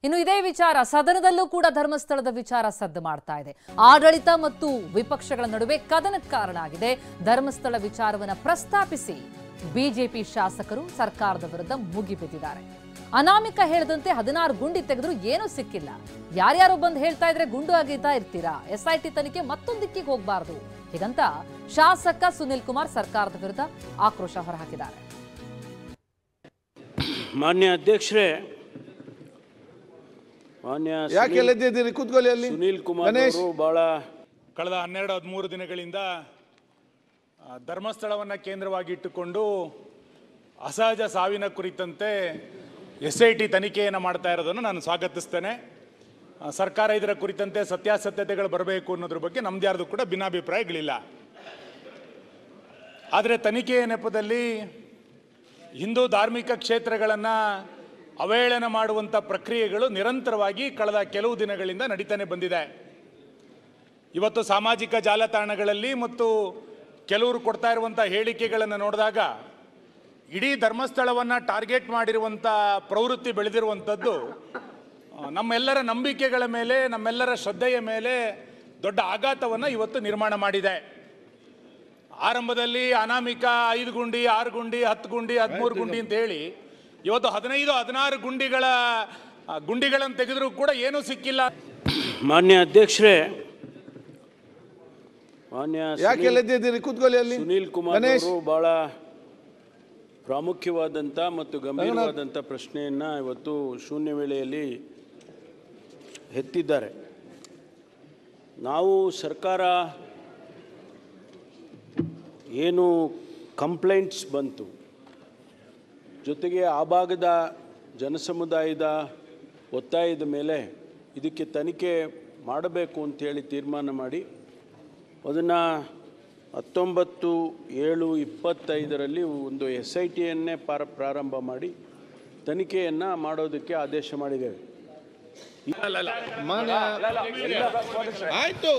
ಇನ್ನು ಇದೇ ವಿಚಾರ ಸದನದಲ್ಲೂ ಕೂಡ ಧರ್ಮಸ್ಥಳದ ವಿಚಾರ ಸದ್ದು ಮಾಡ್ತಾ ಇದೆ. ಆಡಳಿತ ಮತ್ತು ವಿಪಕ್ಷಗಳ ನಡುವೆ ಕದನಕ್ಕೆ ಕಾರಣ ಆಗಿದೆ. ಧರ್ಮಸ್ಥಳ ವಿಚಾರವನ್ನು ಪ್ರಸ್ತಾಪಿಸಿ ಬಿಜೆಪಿ ಶಾಸಕರು ಸರ್ಕಾರದ ವಿರುದ್ಧ ಮುಗಿಬಿದ್ದಿದ್ದಾರೆ. ಅನಾಮಿಕ ಹೇಳಿದಂತೆ 16 ಗುಂಡಿ ತೆಗೆದ್ರು ಏನೂ ಸಿಕ್ಕಿಲ್ಲ. ಯಾರ್ಯಾರು ಬಂದು ಹೇಳ್ತಾ ಇದ್ರೆ ಗುಂಡು ಆಗೀತಾ ಇರ್ತೀರಾ, SIT ತನಿಖೆ ಮತ್ತೊಂದು ದಿಕ್ಕಿಗೆ ಹೋಗಬಾರದು ಹೀಗಂತ ಶಾಸಕ ಸುನಿಲ್ ಕುಮಾರ್ ಸರ್ಕಾರದ ವಿರುದ್ಧ ಆಕ್ರೋಶ ಹೊರಹಾಕಿದ್ದಾರೆ. ಮಾನ್ಯ ಅಧ್ಯಕ್ಷರೇ, ಸುನೀಲ್ ಕುಮಾರ್ ಅವರು ಬಹಳ ಕಳೆದ 12-13 ದಿನಗಳಿಂದ ಧರ್ಮಸ್ಥಳವನ್ನು ಕೇಂದ್ರವಾಗಿ ಇಟ್ಟುಕೊಂಡು ಅಸಹಜ ಸಾವಿನ ಕುರಿತಂತೆ SIT ತನಿಖೆಯನ್ನು ಮಾಡ್ತಾ ಇರೋದನ್ನು ನಾನು ಸ್ವಾಗತಿಸ್ತೇನೆ. ಸರ್ಕಾರ ಇದರ ಕುರಿತಂತೆ ಸತ್ಯಾಸತ್ಯತೆಗಳು ಬರಬೇಕು ಅನ್ನೋದ್ರ ಬಗ್ಗೆ ನಮ್ದು ಯಾರ್ದು ಕೂಡ ಭಿನ್ನಾಭಿಪ್ರಾಯಗಳಿಲ್ಲ. ಆದರೆ ತನಿಖೆಯ ನೆಪದಲ್ಲಿ ಹಿಂದೂ ಧಾರ್ಮಿಕ ಕ್ಷೇತ್ರಗಳನ್ನು ಅವಹೇಳನ ಮಾಡುವಂಥ ಪ್ರಕ್ರಿಯೆಗಳು ನಿರಂತರವಾಗಿ ಕಳೆದ ಕೆಲವು ದಿನಗಳಿಂದ ನಡೀತಾನೆ ಬಂದಿದೆ. ಇವತ್ತು ಸಾಮಾಜಿಕ ಜಾಲತಾಣಗಳಲ್ಲಿ ಮತ್ತು ಕೆಲವರು ಕೊಡ್ತಾ ಇರುವಂಥ ಹೇಳಿಕೆಗಳನ್ನು ನೋಡಿದಾಗ ಇಡೀ ಧರ್ಮಸ್ಥಳವನ್ನು ಟಾರ್ಗೆಟ್ ಮಾಡಿರುವಂಥ ಪ್ರವೃತ್ತಿ ಬೆಳೆದಿರುವಂಥದ್ದು ನಮ್ಮೆಲ್ಲರ ನಂಬಿಕೆಗಳ ಮೇಲೆ, ನಮ್ಮೆಲ್ಲರ ಶ್ರದ್ಧೆಯ ಮೇಲೆ ದೊಡ್ಡ ಆಘಾತವನ್ನು ಇವತ್ತು ನಿರ್ಮಾಣ ಮಾಡಿದೆ. ಆರಂಭದಲ್ಲಿ ಅನಾಮಿಕ 5 ಗುಂಡಿ, 6 ಗುಂಡಿ, 10 ಗುಂಡಿ, 13 ಗುಂಡಿ ಅಂತ ಹೇಳಿ ಇವತ್ತು 15-16 ಗುಂಡಿಗಳನ್ನು ತೆಗೆದರೂ ಕೂಡ ಏನೂ ಸಿಕ್ಕಿಲ್ಲ. ಮಾನ್ಯ ಅಧ್ಯಕ್ಷರೇ, ಸುನೀಲ್ ಕುಮಾರ್ ಅವರು ಬಹಳ ಪ್ರಾಮುಖ್ಯವಾದಂಥ ಮತ್ತು ಗಂಭೀರವಾದಂಥ ಪ್ರಶ್ನೆಯನ್ನು ಇವತ್ತು ಶೂನ್ಯ ವೇಳೆಯಲ್ಲಿ ಎತ್ತಿದ್ದಾರೆ. ನಾವು ಸರ್ಕಾರ ಏನು ಕಂಪ್ಲೇಂಟ್ಸ್ ಬಂತು, ಜೊತೆಗೆ ಆ ಭಾಗದ ಜನಸಮುದಾಯದ ಒತ್ತಾಯದ ಮೇಲೆ ಇದಕ್ಕೆ ತನಿಖೆ ಮಾಡಬೇಕು ಅಂಥೇಳಿ ತೀರ್ಮಾನ ಮಾಡಿ ಅದನ್ನು 19/7/25 ಒಂದು SITಯನ್ನೇ ಪ್ರಾರಂಭ ಮಾಡಿ ತನಿಖೆಯನ್ನು ಮಾಡೋದಕ್ಕೆ ಆದೇಶ ಮಾಡಿದ್ದೇವೆ. ಆಯ್ತು